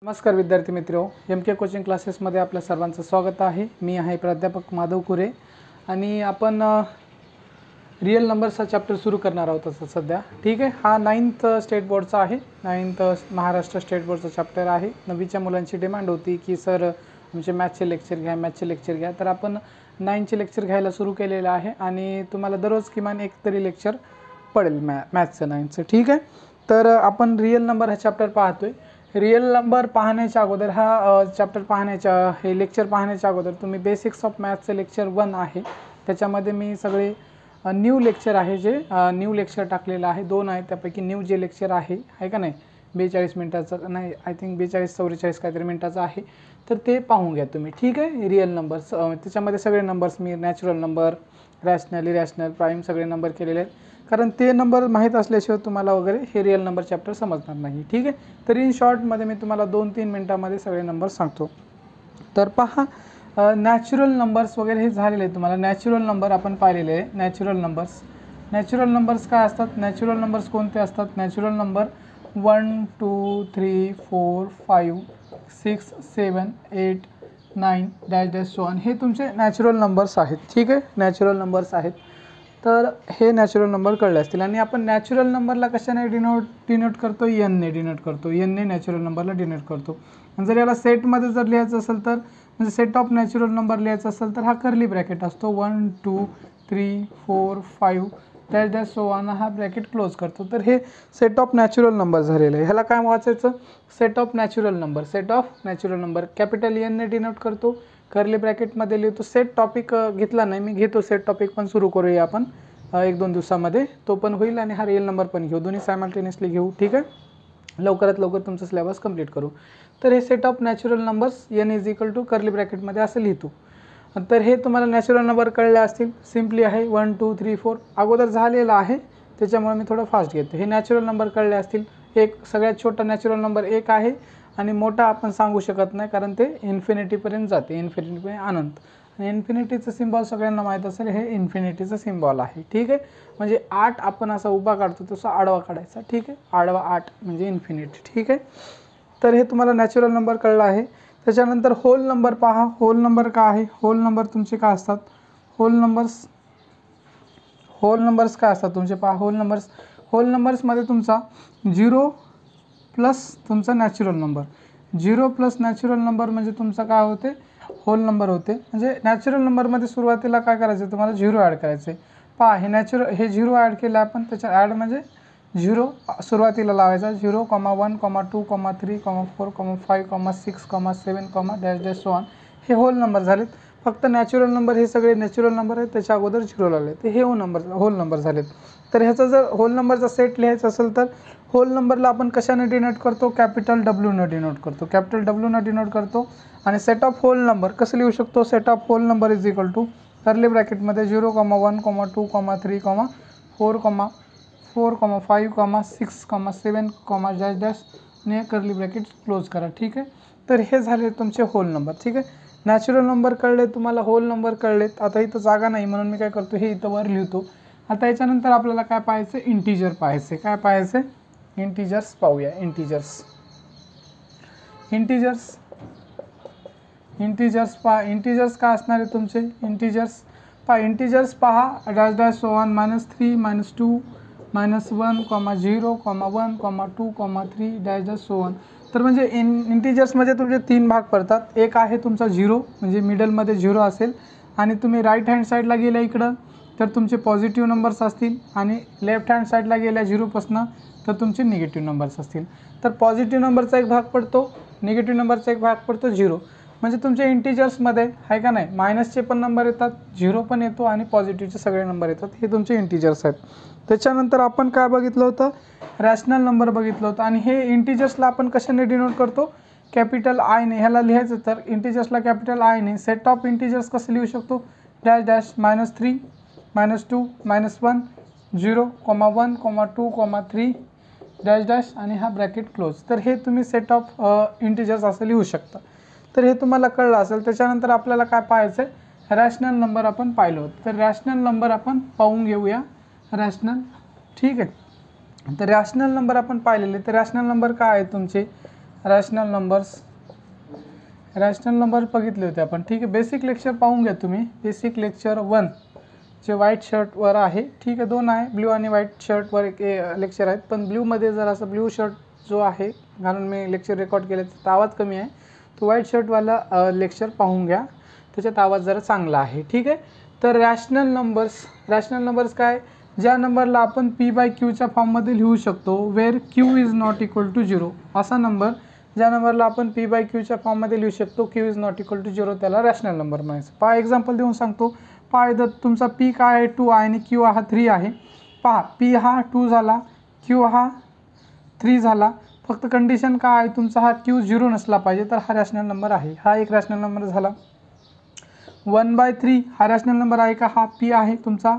नमस्कार विद्यार्थी मित्रो, MK कोचिंग क्लासेसमध्ये आपल्या सर्वांचं स्वागत आहे। मी आहे प्राध्यापक माधव कुरे आणि आपण रियल नंबर्सचा चॅप्टर सुरू करणार आहोत आता सध्या। ठीक आहे, हा 9th स्टेट बोर्डचा आहे, 9th महाराष्ट्र स्टेट बोर्डचा चॅप्टर आहे। 9वीच्या मुलांची डिमांड होती की सर आमचे मॅथ्सचे लेक्चर घ्या, तर आपण 9चे लेक्चर घ्यायला सुरू केलेलं आहे आणि तुम्हाला दररोज किमान एक तरी लेक्चर पडेल मॅथ्सचं 9चं। ठीक आहे, तर आपण रियल नंबर हा चॅप्टर पाहतोय। रियल नंबर पाहण्याच्या अगोदर हे लेक्चर पाहण्याच्या अगोदर तुम्ही बेसिक्स ऑफ मॅथ्सचे लेक्चर 1 आहे, त्याच्यामध्ये मी सगळे न्यू लेक्चर आहे जे न्यू लेक्चर टाकलेलं आहे। 2 आहेत, त्यापैकी न्यू जे लेक्चर आहे का नाही 42 मिनिटाचं, नाही आय थिंक 42-44 काहीतरी मिनिटाचं आहे, तर ते पाहून घ्या तुम्ही। ठीक आहे, रियल नंबर्स त्याच्यामध्ये सगळे नंबर्स मी natural number, rational, irrational, prime सगळे नंबर केलेले आहेत, कारण ते नंबर माहीत असल्याशिवाय तुम्हाला वगैरे हे रियल नंबर चॅप्टर समजणार नाही। ठीक आहे, तर इन शॉर्टमध्ये मी तुम्हाला 2-3 मिनिटांमध्ये सगळे नंबर सांगतो। तर पहा, नॅचरल नंबर्स वगैरे हे झालेले आहे तुम्हाला। नॅचरल नंबर आपण पाहिलेले आहे। नॅचरल नंबर्स काय असतात? नॅचरल नंबर्स कोणते असतात? Natural number 1 2 3 4 5 6 7 8 9 dash dash so on, हे तुमचे नॅचरल नंबर्स आहेत। ठीक आहे, नॅचरल नंबर्स आहेत, तर हे नॅचरल नंबर कळले असतील। आणि आपण नॅचरल नंबरला कशाने डिनोट करतो? n ने डिनोट करतो, n ने नॅचरल नंबरला डिनोट करतो। आणि जर याला सेटमध्ये जर लिहायचं असेल तर, म्हणजे सेट ऑफ नॅचरल नंबर लिहायचं असेल तर हा कर्ली ब्रॅकेट असतो, 1 2 3 4 5 डॅश डॅश सो ऑन, हा ब्रॅकेट क्लोज करतो। तर हे सेट ऑफ नॅचरल नंबर झालेलं आहे। ह्याला काय वाचायचं? Set of natural number capital n ने डिनोट करतो, कर्ली ब्रॅकेटमध्ये लिहितो। सेट टॉपिक घेतला नाही मी, घेतो सेट टॉपिक पण सुरू करूया आपण 1-2 दिवसामध्ये, तो पण होईल आणि हा रियल नंबर पण घेऊ, दोन्ही सायमल्टेनियसली घेऊ। ठीक आहे, लवकरात लवकर तुमचं सिलेबस कंप्लीट करू। तर हे set of natural numbers n is equal to curly ब्रॅकेटमध्ये असं लिहितो। तर हे तुम्हाला नॅचरल नंबर कळले असतील, सिम्पली आहे 1 2 3 4 अगोदर झालेलं आहे, त्याच्यामुळे मी थोडं फास्ट घेतो। हे नॅचरल नंबर कळले असतील। एक सगळ्यात छोटा नॅचरल नंबर 1 आहे आणि मोठा आपण सांगू शकत नाही, कारण ते इन्फिनिटीपर्यंत जाते, इन्फिनिटीपर्यंत अनंत। आणि इन्फिनिटीचं सिम्बॉल सगळ्यांना माहीत असेल, हे इन्फिनिटीचं सिम्बॉल आहे। ठीक आहे, म्हणजे 8 आपण असा उभा काढतो तसा आडवा काढायचा। ठीक आहे, आडवा 8 म्हणजे इन्फिनिटी। ठीक आहे, तर हे तुम्हाला नॅचरल नंबर कळलं आहे। त्याच्यानंतर होल नंबर पहा, होल नंबर काय आहे? होल नंबर तुमचे काय असतात? होल नंबर्स काय असतात तुमचे? पहा, होल नंबर्समध्ये तुमचा 0 प्लस तुमचा natural number, 0 plus natural number म्हणजे तुमचा काय होते? होल नंबर होते। म्हणजे नॅचरल नंबरमध्ये सुरुवातीला काय करायचं? तुम्हाला 0 ॲड करायचे। पहा, हे 0 ॲड केलं आपण, त्याच्या ॲड म्हणजे 0 सुरुवातीला लावायचा, 0 1 2 3 4 5 6 7 डॅश डॅश सो ऑन, हे होल नंबर झालेत। फक्त नॅचरल नंबर हे सगळे नॅचरल नंबर आहेत, त्याच्या अगोदर 0 लावले, ते हे होल नंबर झालेत। तर ह्याचा जर होल नंबरचा सेट लिहायचा असेल तर होल नंबरला आपण कशाने डिनोट करतो? कॅपिटल W ने डिनोट करतो, डिनोट करतो। आणि सेट ऑफ होल नंबर कसं लिहू शकतो? Set of whole number is equal to curly ब्रॅकेटमध्ये 0 1 2 3 4 4 5 6 7 डॅश डॅश ने कर्ली ब्रॅकेट क्लोज करा। ठीक आहे, तर हे झाले तुमचे होल नंबर। ठीक आहे, नॅचरल नंबर कळले तुम्हाला, होल नंबर कळलेत। आता इथं जागा नाही म्हणून मी काय करतो, हे इथं वर लिहितो। आता याच्यानंतर आपल्याला काय पाहायचं? इंटीजर पाहायचे। काय पाहायचे? इंटीजर्स पाहूया। इंटीजर्स पहा, इंटीजर्स काय असणार आहे तुमचे? इंटीजर्स पहा dash dash so on, -3 -2 -1 0 1 2 3 dash dash so on. तर म्हणजे इंटीजर्समध्ये तुमचे 3 भाग पडतात। एक आहे तुमचा 0, म्हणजे मिडलमध्ये 0 असेल, आणि तुम्ही राईट हँड साईडला गेल्या इकडं तर तुमचे पॉझिटिव्ह नंबर्स असतील, आणि लेफ्ट हँड साईडला गेल्या 0पासून तर तुमचे निगेटिव्ह नंबर्स असतील। तर पॉझिटिव्ह नंबरचा एक भाग पडतो, निगेटिव्ह नंबरचा एक भाग पडतो 0। म्हणजे तुमच्या इंटीजर्समध्ये आहे का नाही, मायनसचे पण नंबर येतात, 0 पण येतो, आणि पॉझिटिव्हचे सगळे नंबर येतात। हे तुमचे इंटीजर्स आहेत। त्याच्यानंतर आपण काय बघितलं होतं? रॅशनल नंबर बघितलं होतं। आणि हे इंटीजर्सला आपण कशाने डिनोट करतो? कॅपिटल I ने। ह्याला लिहायचं तर इंटीजर्सला कॅपिटल I ने। सेट ऑफ इंटीजर्स कसं लिहू शकतो? डॅश डॅश -3 -2 -1 0 1 2 3 डॅश डॅश आणि हा ब्रॅकेट क्लोज। तर हे तुम्ही सेट ऑफ इंटीजर्स असं लिहू शकता। तर हे तुम्हाला कळलं असेल। त्याच्यानंतर आपल्याला काय पाहायचं आहे? रॅशनल नंबर आपण पाहिलं होतं, तर रॅशनल नंबर आपण पाहून घेऊया। रॅशनल, ठीक आहे, तर रॅशनल नंबर आपण पाहिलेले। तर रॅशनल नंबर काय आहे तुमचे? रॅशनल नंबर बघितले होते आपण, ठीक आहे. बेसिक लेक्चर पाहून घ्या तुम्ही. बेसिक लेक्चर 1 जे व्हाईट शर्टवर आहे, ठीक आहे. 2 आहे, ब्ल्यू आणि व्हाईट शर्टवर एक लेक्चर आहेत, पण ब्ल्यूमध्ये जर असं ब्ल्यू शर्ट जो आहे घालून मी लेक्चर रेकॉर्ड केले तर आवाज कमी आहे, तो व्हाईट शर्टवाला लेक्चर पाहून घ्या, त्याच्यात आवाज जरा चांगला आहे, ठीक आहे. तर रॅशनल नंबर्स काय, ज्या नंबरला आपण p/q फॉर्ममध्ये लिहू शकतो, where q is not equal to 0, असा नंबर ज्या नंबरला आपण p/q फॉर्ममध्ये लिहू शकतो, q is not equal to 0, त्याला रॅशनल नंबर म्हणायचं. पहा एक्झाम्पल देऊन सांगतो. पहा इथं तुमचा p काय आहे 2 आहे आणि q हा 3 आहे. पहा p हा 2 झाला, q हा 3 झाला. फक्त कंडिशन काय आहे, तुमचा हा q 0 नसला पाहिजे, तर हा रॅशनल नंबर आहे. हा एक रॅशनल नंबर झाला. 1/3 हा रॅशनल नंबर आहे का, हा p आहे तुमचा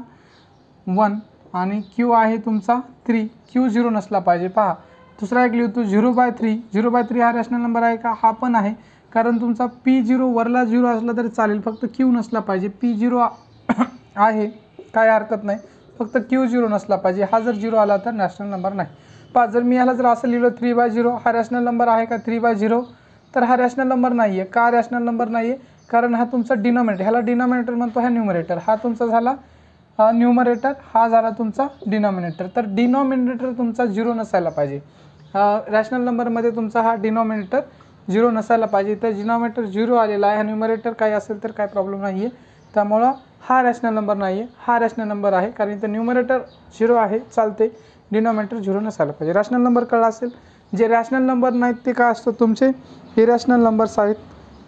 1 आणि q आहे तुमचा 3, q 0 नसला पाहिजे. पहा दुसरा एक लिहितो 0/3 हा रॅशनल नंबर आहे का, हा पण आहे, कारण तुमचा p0 वरला 0 असला तरी चालेल, फक्त q नसला पाहिजे. p0 आहे, काय हरकत नाही, फक्त q 0 नसला पाहिजे. हा जर 0 आला तर रॅशनल नंबर नाही. पहा जर मी याला जर असं लिहिलं 3/0 हा रॅशनल नंबर आहे का 3/0, तर हा रॅशनल नंबर नाही आहे. का रॅशनल नंबर नाही आहे, कारण हा तुमचा डिनॉमिनेटर, ह्याला डिनॉमिनेटर म्हणतो, हा न्यूमरेटर, हा तुमचा झाला न्यूमरेटर, हा झाला तुमचा डिनॉमिनेटर. तर डिनॉमिनेटर तुमचा 0 नसायला पाहिजे. रॅशनल नंबरमध्ये तुमचा हा डिनॉमिनेटर 0 नसायला पाहिजे. तर डिनॉमिनेटर 0 आलेला आहे, हा न्यूमरेटर काय असेल तर काय प्रॉब्लेम नाही आहे, त्यामुळं हा रॅशनल नंबर नाही आहे, हा रॅशनल नंबर आहे, कारण इथं न्यूमरेटर 0 आहे, चालते. डिनॉमिनेटर 0 नसायला पाहिजे. रॅशनल नंबर कळला असेल. जे रॅशनल नंबर नाहीत ते काय असतं तुमचे इरॅशनल नंबर्स आहेत,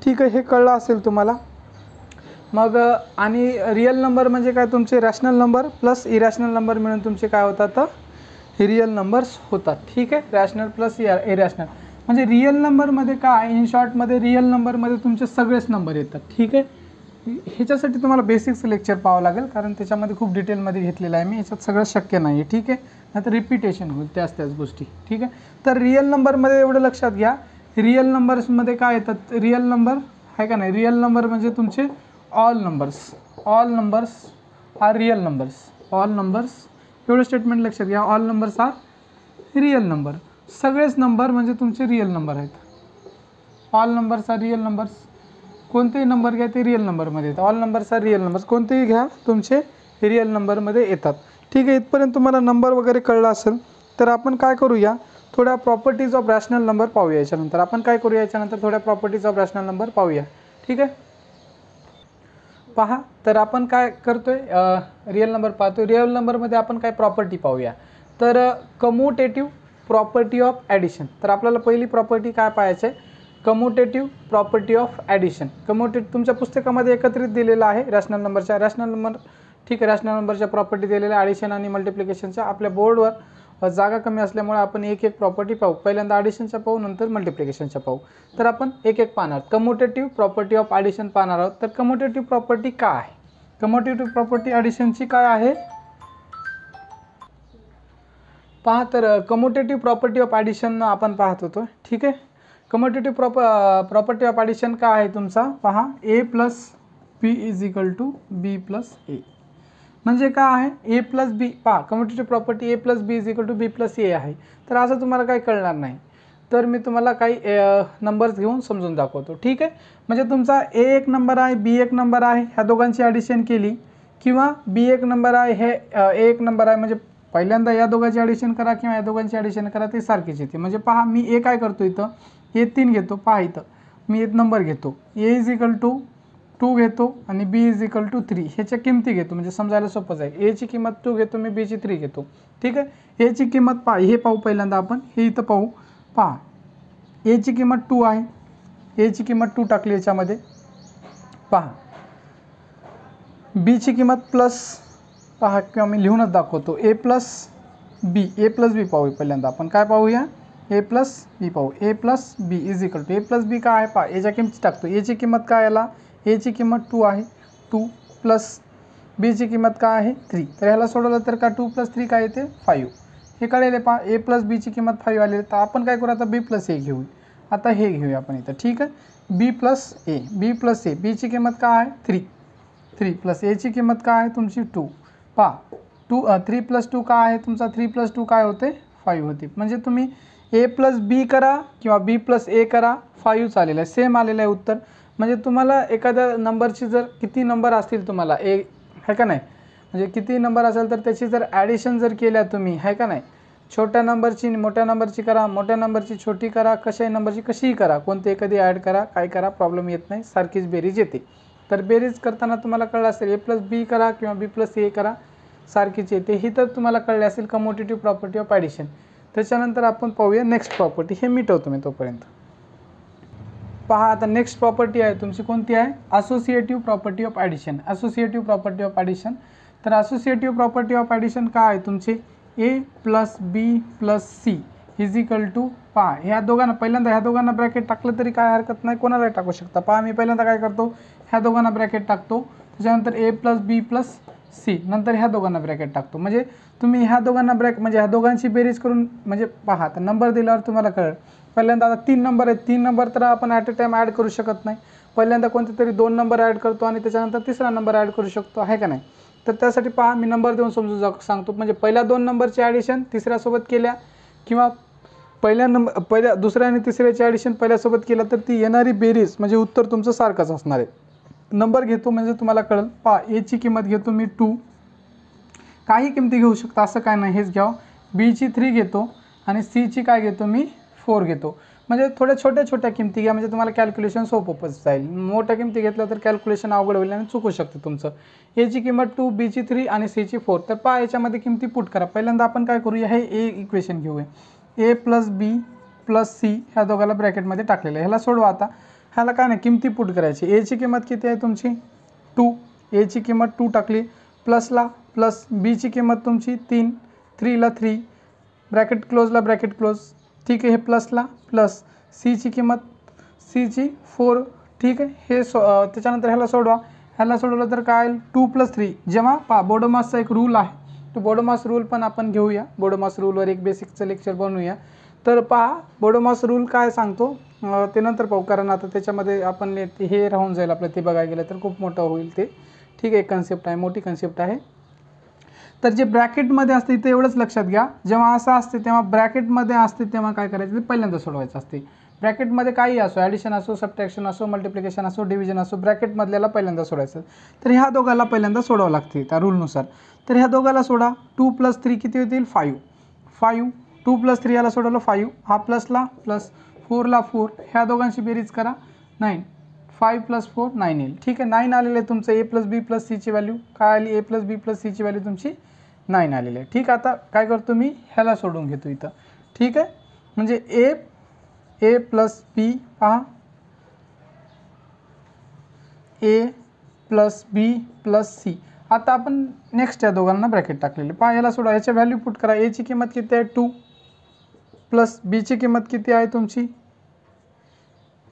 ठीक आहे. हे कळलं असेल तुम्हाला. मग आणि रिअल नंबर म्हणजे काय, तुमचे rational number plus irrational number मिळून तुमचे काय होतात, तर रिअल नंबर्स होतात, ठीक आहे. रॅशनल प्लस इरॅशनल म्हणजे रिअल नंबरमध्ये काय, इन शॉर्टमध्ये रिअल नंबरमध्ये तुमचे सगळेच नंबर येतात, ठीक आहे. ह्याच्यासाठी तुम्हाला बेसिक्स लेक्चर पाहावं लागेल, कारण त्याच्यामध्ये खूप डिटेलमध्ये घेतलेलं आहे मी, ह्याच्यात सगळं शक्य नाही आहे, ठीक आहे. नाहीतर रिपिटेशन होईल त्याच गोष्टी, ठीक आहे. तर रिअल नंबरमध्ये एवढं लक्षात घ्या, रिअल नंबर्समध्ये काय येतात, रिअल नंबर आहे का नाही, रिअल नंबर म्हणजे तुमचे all numbers are real numbers, all numbers एवढं स्टेटमेंट लक्षात घ्या, all numbers are real number. सगळेच नंबर म्हणजे तुमचे रिअल नंबर आहेत. All numbers are real numbers, कोणतेही नंबर घ्या ते रिअल नंबरमध्ये येतात. All numbers are real numbers, कोणतेही घ्या तुमचे रिअल नंबरमध्ये येतात, ठीक आहे. इथपर्यंत तुम्हाला नंबर वगैरे कळला असेल. तर आपण काय करूया, थोड्या प्रॉपर्टीज ऑफ रॅशनल नंबर पाहूया. याच्यानंतर आपण काय करूया, याच्यानंतर थोड्या प्रॉपर्टीज ऑफ रॅशनल नंबर पाहूया, ठीक आहे. पहा तर आपण काय करतोय, रिअल नंबर पाहतोय. रिअल नंबरमध्ये आपण काय प्रॉपर्टी पाहूया, तर कम्युटेटिव्ह प्रॉपर्टी ऑफ ॲडिशन. तर आपल्याला पहिली प्रॉपर्टी काय पाहायचं आहे, कम्युटेटिव्ह प्रॉपर्टी ऑफ ॲडिशन. तुमच्या पुस्तकामध्ये एकत्रित दिलेलं आहे रॅशनल नंबर, ठीक आहे. रॅशनल नंबरच्या प्रॉपर्टी दिलेल्या ॲडिशन आणि मल्टिप्लिकेशनच्या. आपल्या बोर्डवर जागा कमी असल्यामुळे आपण एक प्रॉपर्टी पाहू. पहिल्यांदा ॲडिशनच्या पाहू, नंतर मल्टिप्लिकेशनच्या पाहू. तर आपण एक पाहणार. कम्युटेटिव्ह प्रॉपर्टी ऑफ ॲडिशन पाहणार आहोत. तर कम्युटेटिव्ह प्रॉपर्टी काय आहे, कम्युटेटिव्ह प्रॉपर्टी ॲडिशनची काय आहे पहा. तर कम्युटेटिव्ह प्रॉपर्टी ऑफ ॲडिशन आपण पाहत होतो, ठीक आहे. कम्युटेटिव्ह प्रॉपर्टी ऑफ ॲडिशन काय आहे तुमचा, पहा a + b = b + a. म्हणजे काय आहे, a + b. पहा commutative property a + b = b + a आहे. तर असं तुम्हाला काही कळणार नाही, तर मी तुम्हाला काही नंबर्स घेऊन समजून दाखवतो, ठीक आहे. म्हणजे तुमचा a एक नंबर आहे, b एक नंबर आहे, ह्या दोघांची ॲडिशन केली, किंवा b एक नंबर आहे, हे a एक नंबर आहे, म्हणजे पहिल्यांदा या दोघांची ॲडिशन करा किंवा या दोघांची ॲडिशन करा, ते सारखीच येते. म्हणजे पहा मी a काय करतो, इथं a 3 घेतो. पहा इथं मी एक नंबर घेतो, a = 2 घेतो आणि b = 3. ह्याच्या किमती घेतो, म्हणजे समजायला सोपं जाईल. a ची किंमत 2 घेतो मी, b ची 3 घेतो, ठीक आहे. a ची किंमत पहा, हे पाहू पहिल्यांदा आपण, हे इथं पाहू. पहा a ची किंमत 2 आहे, a ची किंमत 2 टाकली याच्यामध्ये. पहा b ची किंमत प्लस, पहा किंवा मी लिहूनच दाखवतो, a + b पाहू. पहिल्यांदा आपण काय पाहूया, a + b पाहू. a + b = a + b काय आहे पहा, याच्या किंमती टाकतो. a ची किंमत काय, याला a ची किंमत 2 आहे, 2 प्लस b ची किंमत काय आहे 3. तर ह्याला सोडवलं तर का 2 + 3 काय येते 5. हे कळेल पहा, a + b ची किंमत 5 आली. तर आपण काय करू आता, b + a घेऊ. आता हे घेऊया आपण इथं, ठीक आहे. b + a, b ची किंमत काय आहे 3 प्लस a ची किंमत काय आहे तुमची 2. पहा 3 + 2 काय आहे तुमचा, 3 + 2 काय होते 5 होते. म्हणजे तुम्ही ए प्लस बी करा किंवा बी प्लस ए करा, 5 आलेलं आहे, सेम आलेलं आहे उत्तर. म्हणजे तुम्हाला एखाद्या नंबरची जर किती नंबर असतील तुम्हाला ए आहे का नाही, म्हणजे किती नंबर असेल तर त्याची जर ॲडिशन जर केल्या तुम्ही आहे का नाही, छोट्या नंबरची मोठ्या नंबरची करा, मोठ्या नंबरची छोटी करा, कशाही नंबरची कशीही करा, कोणते कधी ॲड करा, काय करा, प्रॉब्लेम येत नाही, सारखीच बेरीज येते. तर बेरीज करताना तुम्हाला कळलं असेल ए प्लस बी करा किंवा बी प्लस ए करा, सारखीच येते. ही तर तुम्हाला कळले असेल कम्युटेटिव्ह प्रॉपर्टी ऑफ ॲडिशन. त्याच्यानंतर आपण पाहूया नेक्स्ट प्रॉपर्टी, हे मिटवतो मी तोपर्यंत. पहा आता नेक्स्ट प्रॉपर्टी आहे तुमची कोणती आहे, associative property of addition. Associative property of addition, तर असोसिएटिव्ह प्रॉपर्टी ऑफ ॲडिशन काय आहे तुमची, A plus B plus C is equal to, पहा ह्या दोघांना पहिल्यांदा ह्या दोघांना ब्रॅकेट टाकलं तरी काय हरकत नाही, कोणालाही टाकू शकता. पहा मी पहिल्यांदा काय करतो, ह्या दोघांना ब्रॅकेट टाकतो, त्याच्यानंतर ए प्लस बी प्लस सी, नंतर ह्या दोघांना ब्रॅकेट टाकतो. म्हणजे तुम्ही ह्या दोघांना म्हणजे ह्या दोघांची बेरीज करून म्हणजे पहा आता नंबर दिल्यावर तुम्हाला कळेल. पहिल्यांदा आता 3 नंबर आहेत, 3 नंबर तर आपण ॲट अ टाईम ॲड करू शकत नाही. पहिल्यांदा कोणते तरी 2 नंबर ॲड करतो आणि त्याच्यानंतर तिसरा नंबर ॲड करू शकतो, आहे का नाही. तर त्यासाठी पहा मी नंबर देऊन समजून सांगतो. म्हणजे पहिल्या 2 नंबरची ॲडिशन तिसऱ्यासोबत केल्या किंवा पहिल्या दुसऱ्या आणि तिसऱ्याची ॲडिशन पहिल्यासोबत केलं तर ती येणारी बेरीज म्हणजे उत्तर तुमचं सारखंच असणार आहे. नंबर घेतो म्हणजे तुम्हाला कळेल. पहा एची किंमत घेतो मी 2, काही किमती घेऊ शकता असं काय नाही, हेच घ्यावं. बीची 3 घेतो आणि सीची काय घेतो मी 4 घेतो. म्हणजे थोड्या छोट्या छोट्या किमती घ्या म्हणजे तुम्हाला कॅल्क्युलेशन सोपं जाईल. मोठ्या किमती घेतल्या तर कॅल्क्युलेशन अवघड होईल आणि चुकू शकते तुमचं. एची किंमत 2, बीची 3 आणि सीची 4. तर पहा याच्यामध्ये किमती पुट करा. पहिल्यांदा आपण काय करूया, हे ए इक्वेशन घेऊया. ए प्लस बी प्लस सी ह्या दोघाला ब्रॅकेटमध्ये टाकलेलं आहे. ह्याला सोडवा आता. ह्याला काय नाही किमती पुट करायची. एची किंमत किती आहे तुमची 2, एची किंमत 2 टाकली, प्लसला प्लस बीची किंमत तुमची 3, 3ला 3, ब्रॅकेट क्लोजला ब्रॅकेट क्लोज, ठीक आहे. हे प्लसला प्लस सीची किंमत सीची 4, ठीक आहे. हे त्याच्यानंतर ह्याला सोडवा. ह्याला सोडवलं तर काय 2 + 3. जेव्हा पहा बोडोमासचा एक रूल आहे, तो बोडोमास रूल पण आपण घेऊया. बोडोमास रूलवर एक बेसिकचं लेक्चर बनवूया. तर पहा बोडोमास रूल काय सांगतो ते नंतर पाहू, कारण आता त्याच्यामध्ये आपण हे राहून जाईल आपलं, ते बघायला गेलं तर खूप मोठं होईल ते, ठीक आहे. कन्सेप्ट आहे, मोठी कन्सेप्ट आहे. तर जे ब्रॅकेटमध्ये असते इथे एवढंच लक्षात घ्या, जेव्हा असं असते तेव्हा ब्रॅकेटमध्ये असते तेव्हा काय करायचं ते पहिल्यांदा सोडवायचं असते. ब्रॅकेटमध्ये काही असो, ॲडिशन असो, सबट्रॅक्शन असो, मल्टिप्लिकेशन असो, डिव्हिजन असो, ब्रॅकेटमधल्याला पहिल्यांदा सोडायचं. तर ह्या दोघाला पहिल्यांदा सोडावं लागते त्या रूलनुसार. तर ह्या दोघाला सोडा. 2 + 3 किती होतील 5, 2 + 3 याला सोडवलं 5, हा प्लसला प्लस 4ला 4, ह्या दोघांची बेरीज करा 9, 5 + 4 9 येईल, ठीक आहे. 9 आलेले आहे तुमचं ए प्लस बी प्लस सीची व्हॅल्यू काय आली, ए प्लस बी प्लस सीची व्हॅल्यू तुमची 9 आलेली आहे, ठीक. आता काय करतो मी ह्याला सोडून घेतो इथं, ठीक आहे. म्हणजे ए प्लस बी, पहा ए प्लस बी प्लस सी. आता आपण नेक्स्ट या दोघांना ब्रॅकेट टाकलेले, पहा याला सोडा. याच्या व्हॅल्यू पुट करा. एची किंमत किती आहे 2 प्लस बीची किंमत किती आहे तुमची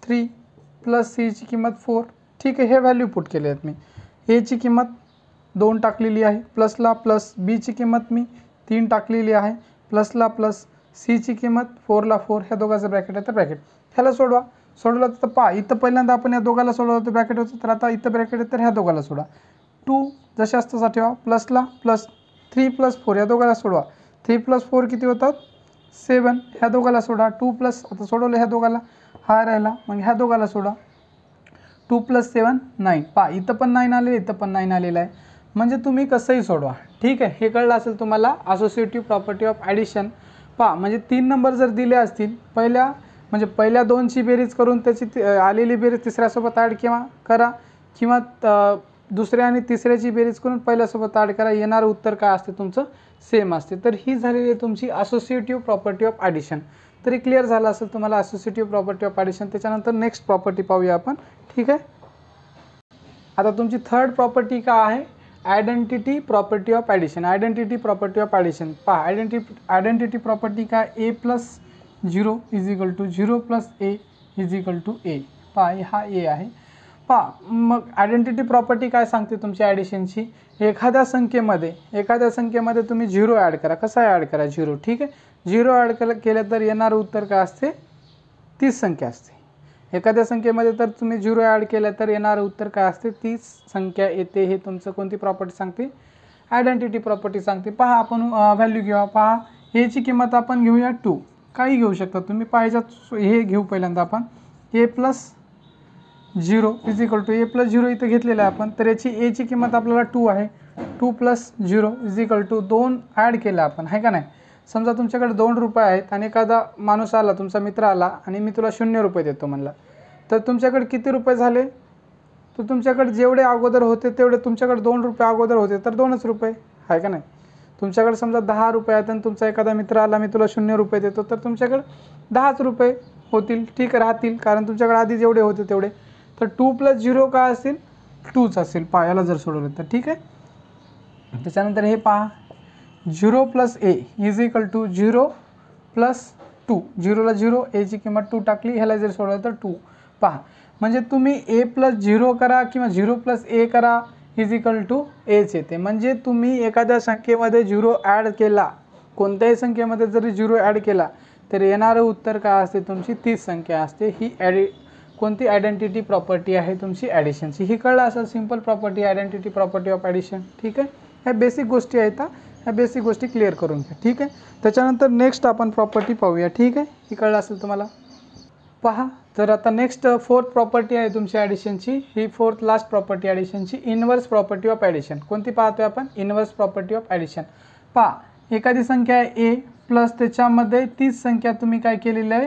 3 प्लस सीची किंमत 4, ठीक आहे. हे व्हॅल्यू पुट केले आहेत मी. एची किंमत 2 टाकलेली आहे, प्लसला प्लस बीची किंमत मी 3 टाकलेली आहे, प्लसला प्लस सीची किंमत 4ला 4, ह्या दोघांचं ब्रॅकेट आहे तर ब्रॅकेट. ह्याला सोडवा. सोडवलं तर पहा इथं पहिल्यांदा आपण या दोघाला सोडवलं तर ब्रॅकेट होतं, तर आता इथं ब्रॅकेट आहे तर ह्या दोघाला सोडा. 2 जशा असतं ठेवा, प्लसला प्लस 3 + 4 या दोघाला सोडवा. 3 + 4 किती होतात 7, ह्या दोघाला सोडा. 2 प्लस आता सोडवलं ह्या दोघाला, हा राहिला, मग ह्या दोघाला सोडा. 2 + 7 9, पहा इथं पण 9 आलेलं, इथं पण 9 आलेलं आहे. म्हणजे तुम्ही कसंही सोडवा, ठीक आहे. हे कळलं असेल तुम्हाला असोसिएटिव्ह प्रॉपर्टी ऑफ ॲडिशन. पहा म्हणजे 3 नंबर जर दिले असतील, पहिल्या 2ची बेरीज करून त्याची आलेली बेरीज तिसऱ्यासोबत ॲड करा किंवा दुसऱ्या आणि तिसऱ्याची बेरीज करून पहिल्यासोबत ॲड करा, येणारं उत्तर काय असते तुमचं सेम असते. तर ही झालेली आहे तुमची असोसिएटिव्ह प्रॉपर्टी ऑफ ॲडिशन. तरी क्लिअर झालं असेल तुम्हाला असोसिएटिव्ह प्रॉपर्टी ऑफ ॲडिशन. त्याच्यानंतर नेक्स्ट प्रॉपर्टी पाहूया आपण, ठीक आहे. आता तुमची थर्ड प्रॉपर्टी काय आहे, identity property of addition. Identity property of addition, पहा आयडेंटिटी प्रॉपर्टी काय, A plus 0 is equal to 0 plus A is equal to A. पहा हा ए आहे. पहा मग आयडेंटिटी प्रॉपर्टी काय सांगते तुमची ॲडिशनची, एखाद्या संख्येमध्ये तुम्ही 0 ॲड करा. कसा ॲड करा 0, ठीक आहे. 0 ॲड केलं तर येणारं उत्तर काय असते तीच संख्या असते. एखाद्या संख्येमध्ये तर तुम्ही 0 ॲड केलं तर येणारं उत्तर काय असते तीच संख्या येते. हे तुमचं कोणती प्रॉपर्टी सांगते, आयडेंटिटी प्रॉपर्टी सांगते. पहा आपण व्हॅल्यू घेऊया. पहा एची किंमत आपण घेऊया 2, काही घेऊ शकता तुम्ही, पाहिजेत हे घेऊ पहिल्यांदा आपण a plus 0 is equal to a plus 0 इथं घेतलेलं आहे आपण, तर याची a ची किंमत आपल्याला 2 आहे, 2 plus 0 is equal to 2 add केला आपण, आहे का नाही. समजा तुमच्याकडे 2 रुपये आहेत आणि एखादा माणूस आला, तुमचा मित्र आला आणि मी तुला 0 रुपये देतो म्हणला, तर तुमच्याकडे किती रुपये झाले, तर तुमच्याकडे जेवढे अगोदर होते तेवढे, तुमच्याकडे 2 रुपये अगोदर होते तर 2च रुपये, आहे का नाही. तुमच्याकडे समजा 10 रुपये आहेत आणि तुमचा एखादा मित्र आला, मी तुला 0 रुपये देतो, तर तुमच्याकडे 10च रुपये होतील, ठीक राहतील, कारण तुमच्याकडे आधी जेवढे होते तेवढे. तर 2 प्लस 0 काय असेल, 2च असेल. याला जर सोडवलं तर ठीक आहे. त्याच्यानंतर हे पहा 0 plus a is equal to 0 plus 2, 0ला 0, a ची किंमत 2 टाकली, ह्याला जर सोडवलं तर 2. पहा म्हणजे तुम्ही a प्लस 0 करा किंवा 0 प्लस a करा इज इक्वल टू एच येते. म्हणजे तुम्ही एखाद्या संख्येमध्ये 0 ॲड केला, कोणत्याही संख्येमध्ये जरी 0 ॲड केला तर येणारं उत्तर काय असते, तुमची तीच संख्या असते. ही कोणती आयडेंटिटी प्रॉपर्टी आहे तुमची ॲडिशनची. ही कळलं असेल, simple property, identity property of addition. ठीक आहे, ह्या बेसिक गोष्टी आहेत, ह्या बेसिक गोष्टी क्लिअर करून घ्या. ठीक आहे, त्याच्यानंतर नेक्स्ट आपण प्रॉपर्टी पाहूया. ठीक आहे, ही कळलं असेल तुम्हाला. पहा, तर आता नेक्स्ट 4th प्रॉपर्टी आहे तुमची ॲडिशनची. ही 4th लास्ट प्रॉपर्टी ॲडिशनची, इनवर्स प्रॉपर्टी ऑफ ॲडिशन. कोणती पाहतोय आपण, इनवर्स प्रॉपर्टी ऑफ ॲडिशन. पहा, एखादी संख्या आहे a प्लस त्याच्यामध्ये तीच संख्या तुम्ही काय केलेली आहे,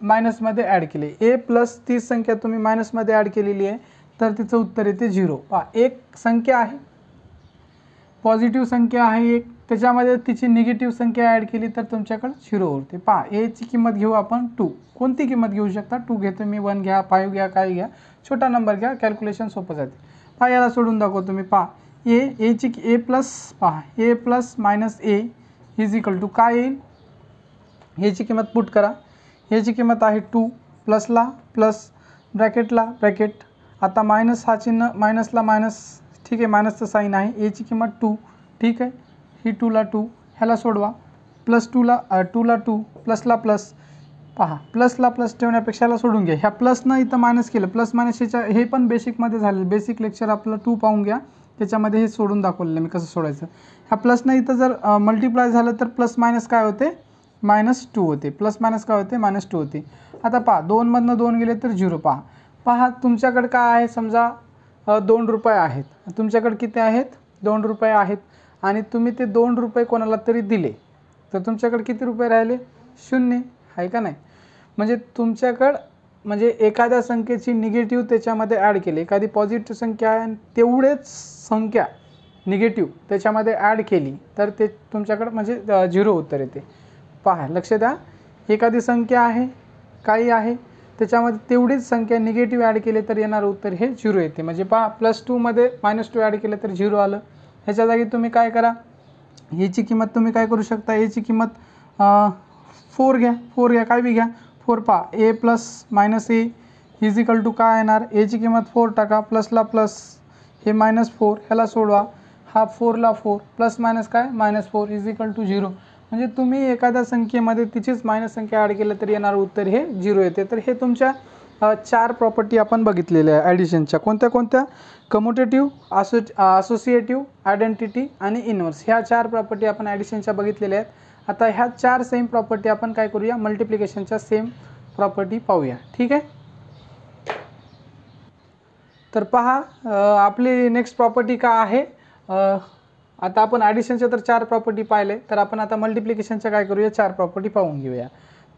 मायनसमध्ये ॲड केली. a प्लस तीच संख्या तुम्ही मायनसमध्ये ॲड केलेली आहे, तर तिचं उत्तर येते 0. पहा, एक संख्या आहे, पॉझिटिव्ह संख्या आहे एक, त्याच्यामध्ये तिची निगेटिव्ह संख्या ॲड केली तर तुमच्याकडे 0 होते. पहा, a ची किंमत घेऊ आपण 2. कोणती किंमत घेऊ शकता, 2 घेतो मी, 1 घ्या, 5 घ्या, काही घ्या, छोटा नंबर घ्या, कॅल्क्युलेशन सोपं जाते. पहा, याला सोडून दाखवतो तुम्ही. पहा, a प्लस, पहा a plus minus a is equal to काय येईल, a ची किंमत पुट करा. a ची किंमत आहे 2, प्लसला प्लस, ब्रॅकेटला ब्रॅकेट, आता मायनस हा चिन्ह, मायनसला मायनस, ठीक आहे, मायनसचं साईन आहे. a ची किंमत 2, ठीक आहे, ही 2ला 2, ह्याला सोडवा, प्लस 2ला 2, प्लसला प्लस. पहा, प्लसला प्लस ठेवण्यापेक्षा ह्याला सोडून घ्या. ह्या प्लसनं इथं मायनस केलं, प्लस मायनस ह्याच्या, हे पण बेसिकमध्ये झालेलं, बेसिक लेक्चर आपलं 2 पाहून घ्या, त्याच्यामध्ये हे सोडून दाखवलेलं मी कसं सोडायचं. ह्या प्लसनं इथं जर मल्टिप्लाय झालं तर प्लस मायनस काय होते, -2 होते, प्लस मायनस काय होते, -2 होते. आता पहा, 2 मधनं 2 गेले तर 0. पहा तुमच्याकडे काय आहे, समजा 2 रुपये आहेत, तुमच्याकडे किती आहेत, 2 रुपये आहेत, आणि तुम्ही ते 2 रुपये कोणाला तरी दिले, तर तुमच्याकडे किती रुपये राहिले, 0, आहे का नाही. म्हणजे तुमच्याकडं, म्हणजे एखाद्या संख्येची निगेटिव्ह त्याच्यामध्ये ॲड केली, एखादी पॉझिटिव्ह संख्या आहे आणि तेवढेच संख्या निगेटिव्ह त्याच्यामध्ये ॲड केली तर ते तुमच्याकडं म्हणजे 0 उत्तर येते. पहा, लक्ष द्या, एखादी संख्या आहे, काही आहे, त्याच्यामध्ये तेवढीच संख्या निगेटिव्ह ॲड केली तर येणारं उत्तर हे 0 येते. म्हणजे पहा, +2 मध्ये -2 ॲड केलं तर 0 आलं. ह्याच्या जागी तुम्ही काय करा, याची किंमत तुम्ही काय करू शकता, याची किंमत 4 घ्या, 4 घ्या, काय बी घ्या, 4. पहा, a plus minus a is equal to काय येणार, a ची किंमत 4 टाका, प्लसला प्लस, हे -4, ह्याला सोडवा, हा 4ला 4, प्लस मायनस काय, -4 इज इक्वल टू 0. म्हणजे तुम्ही एखाद्या संख्येमध्ये तिचीच मायनस संख्या ॲड केलं तर येणारं उत्तर हे 0 येते. तर हे तुमच्या 4 प्रॉपर्टी आपण बघितलेल्या आहे ॲडिशनच्या. कोणत्या कोणत्या, कम्युटेटिव्ह, असोसिएटिव्ह, आयडेंटिटी आणि इनवर्स, ह्या 4 प्रॉपर्टी आपण ॲडिशनच्या बघितलेल्या आहेत. आता ह्या 4 सेम प्रॉपर्टी आपण काय करूया, मल्टिप्लिकेशनच्या सेम प्रॉपर्टी पाहूया. ठीक आहे, तर पहा, आपली नेक्स्ट प्रॉपर्टी काय आहे. आता आपण ॲडिशनच्या तर 4 प्रॉपर्टी पाहिले, तर आपण आता मल्टिप्लिकेशनच्या काय करूया, 4 प्रॉपर्टी पाहून घेऊया.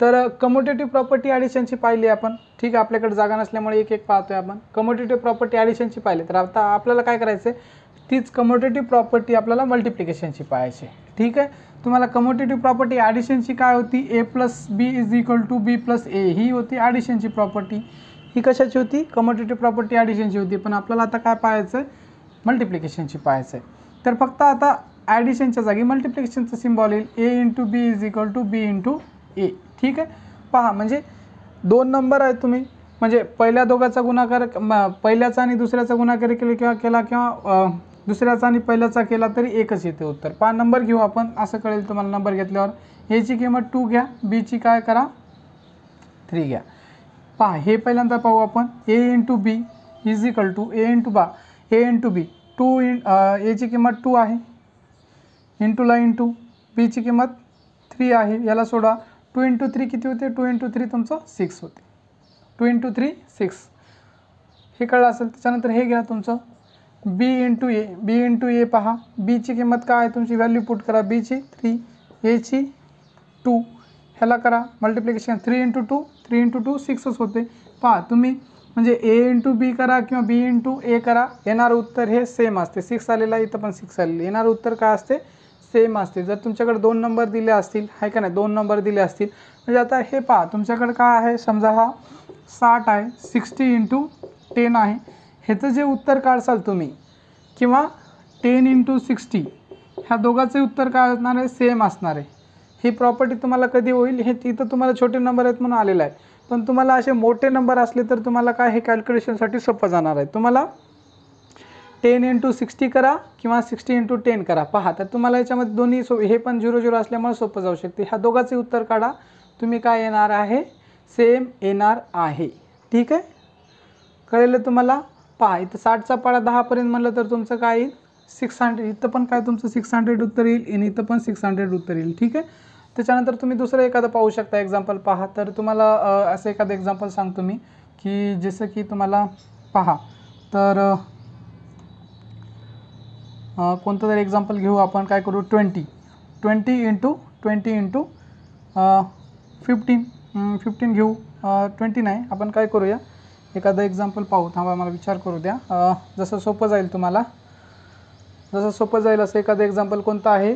तर कम्युटेटिव्ह प्रॉपर्टी ॲडिशनची पाहिली आपण, ठीक आहे, आपल्याकडे जागा नसल्यामुळे एक एक पाहतोय आपण. कम्युटेटिव्ह प्रॉपर्टी ॲडिशनची पाहिली, तर आता आपल्याला काय करायचं आहे, तीच कम्युटेटिव्ह प्रॉपर्टी आपल्याला मल्टिप्लिकेशनची पाहायची. ठीक आहे, तुम्हाला कम्युटेटिव्ह प्रॉपर्टी ॲडिशनची काय होती, a plus b is equal to b plus a, ही होती ॲडिशनची प्रॉपर्टी. ही कशाची होती, कम्युटेटिव्ह प्रॉपर्टी ॲडिशनची होती. पण आपल्याला आता काय पाहायचं आहे, मल्टिप्लिकेशनची पाहायचं आहे. तर फक्त आता ॲडिशनच्या जागी मल्टिप्लिकेशनचं सिम्बॉल येईल, a into b is equal to b into a. ठीक आहे, पहा, म्हणजे 2 नंबर आहेत तुम्ही, म्हणजे पहिल्या दोघाचा गुणाकार, पहिल्याचा आणि दुसऱ्याचा गुणाकार केला किंवा दुसऱ्याचा आणि पहिल्याचा केला तरी एकच येते उत्तर. पहा, नंबर घेऊ आपण, असं कळेल तुम्हाला नंबर घेतल्यावर. a ची किंमत 2 घ्या, b ची काय करा, 3 घ्या. पहा, हे पहिल्यांदा पाहू आपण, a into b is equal to a into b, 2 a ची किंमत 2 आहे, इंटूला इंटू, b ची किंमत 3 आहे, याला सोडा, 2 × 3 किती होते, 2 × 3 तुमचं 6 होते, 2 × 3 6 हे कळलं असेल. त्याच्यानंतर हे घ्या तुमचं बी इंटू ए, बी इंटू ए पहा, बीची किंमत काय आहे तुमची व्हॅल्यू पुट करा, बीची 3, एची 2, ह्याला करा मल्टिप्लिकेशन 3 × 2, 3 × 2 6च होते. पहा तुम्ही म्हणजे ए इंटू बी करा किंवा बी इंटू ए करा, येणारं उत्तर हे सेम असते. 6 आलेला इथं पण 6 आलेलं, येणारं उत्तर काय असते, सेम असते. जर तुमच्याकडे 2 नंबर दिले असतील, आहे का नाही, 2 नंबर दिले असतील म्हणजे आता हे पहा तुमच्याकडे काय आहे, समजा हा 60 आहे, 60 × 10 आहे, ह्याचं जे उत्तर काढसाल तुम्ही किंवा 10 × 60 ह्या दोघांचे उत्तर काय असणार आहे, सेम असणार आहे. ही प्रॉपर्टी तुम्हाला कधी होईल, हे तिथं तुम्हाला छोटे नंबर आहेत म्हणून आलेलं आहे, पण तुम्हाला असे मोठे नंबर असले तर तुम्हाला काय हे कॅल्क्युलेशनसाठी सोपं जाणार आहे. तुम्हाला 10 × 60 करा किंवा 60 × 10 करा. पहा तर तुम्हाला याच्यामध्ये दोन्ही हे पण 0 0 असल्यामुळे सोपं जाऊ शकते. ह्या दोघांचे उत्तर काढा, तुम्ही काय येणार आहे, सेम येणार आहे. ठीक आहे, कळलं तुम्हाला. पहा इथं 60चा पाडा 10पर्यंत म्हणलं तर तुमचं काय येईल, 600. इथं पण काय तुमचं 600 उत्तर येईल आणि इथं पण 600 उत्तर येईल. ठीक आहे, त्याच्यानंतर तुम्ही दुसरं एखादं पाहू शकता एक्झाम्पल. पहा तर तुम्हाला असं एखादं एक्झाम्पल सांगतो मी की जसं की तुम्हाला पहा तर कोणतं तरी एक्झाम्पल घेऊ आपण. काय करू, 20 × 15 घेऊ, 20 नाही, आपण काय करूया एखादं एक्झाम्पल पाहू. थांबा मला विचार करू द्या, जसं सोपं जाईल तुम्हाला, जसं सोपं जाईल असं एखादं एक्झाम्पल कोणतं आहे.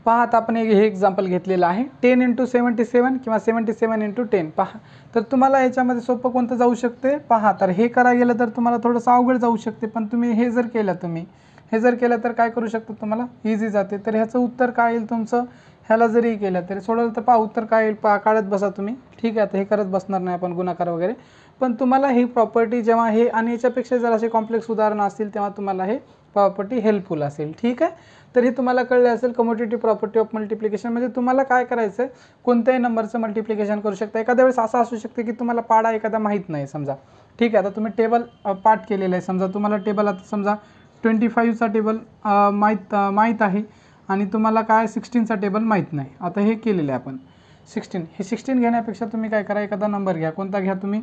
पहा आता आपण हे एक्झाम्पल घेतलेलं आहे 10 × 77 किंवा 77 × 10. पहा तर तुम्हाला याच्यामध्ये सोपं कोणतं जाऊ शकते. पहा तर हे करा गेलं तर तुम्हाला थोडंसं अवघड जाऊ शकते, पण तुम्ही हे जर केलं तर काय करू शकता, तुम्हाला इझी जाते. तर ह्याचं उत्तर काय येईल तुमचं, ह्याला जरी केलं तरी सोडवलं तर पहा उत्तर काय येईल, काढत बसा तुम्ही. ठीक आहे, आता हे करत बसणार नाही आपण गुणाकार वगैरे, पण तुम्हाला ही प्रॉपर्टी जेव्हा हे आणि याच्यापेक्षा जर असे कॉम्प्लेक्स उदाहरणं असतील तेव्हा तुम्हाला हे प्रॉपर्टी हेल्पफुल असेल. ठीक आहे, तर हे तुम्हाला कळले असेल कम्युटेटिव्ह प्रॉपर्टी ऑफ मल्टिप्लिकेशन. म्हणजे तुम्हाला काय करायचं आहे, कोणत्याही नंबरचं मल्टिप्लिकेशन करू शकता. एखाद्या वेळेस असं असू शकते की तुम्हाला पाडा एखादा माहीत नाही समजा. ठीक आहे, आता तुम्ही टेबल पाठ केलेलं आहे, समजा तुम्हाला टेबल आता समजा 25चा टेबल माहीत आहे आणि तुम्हाला काय 16चा टेबल माहीत नाही. आता हे केलेलं आहे आपण 16. हे 16 घेण्यापेक्षा तुम्ही काय करा, एखादा नंबर घ्या. कोणता घ्या तुम्ही,